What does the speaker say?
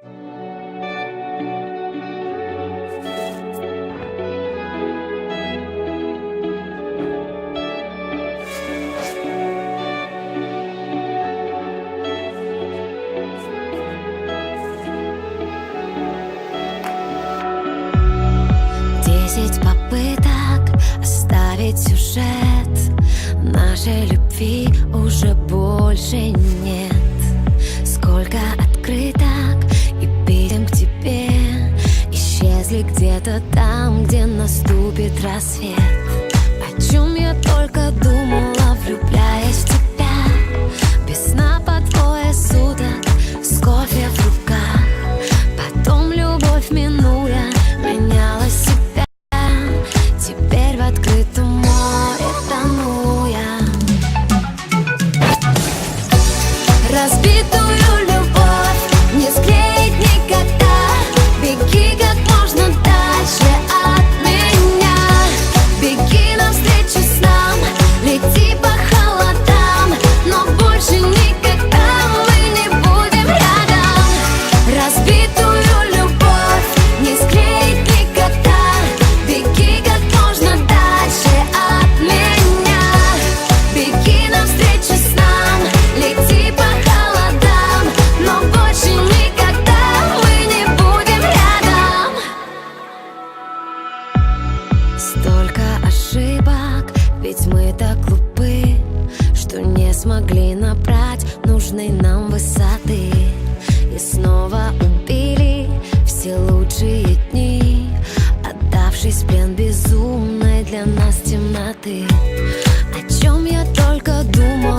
10 попыток оставить сюжет нашей любви уже больше нет. Сколько открыток и писем к тебе исчезли где-то там, где наступит рассвет. О чем я только думала, влюбляясь в тебя, без сна по двое суток, с кофе в руках. Потом любовь, минуя, меняла себя. Теперь в открытом море тону я. Разбитую любовь не склеить никогда. Беги как можно дальше от меня. Беги навстречу снам, лети по холодам, но больше никогда мы не будем рядом. Разбитую любовь не склеить никогда. Беги как можно дальше от меня. Беги навстречу снам, лети по холодам, но больше никогда мы не будем рядом. Столько ошибок, ведь мы так глупы, что не смогли набрать нужной нам высоты. И снова убили все лучшие дни, отдавшись в плен безумной для нас темноты. О чем я только думала.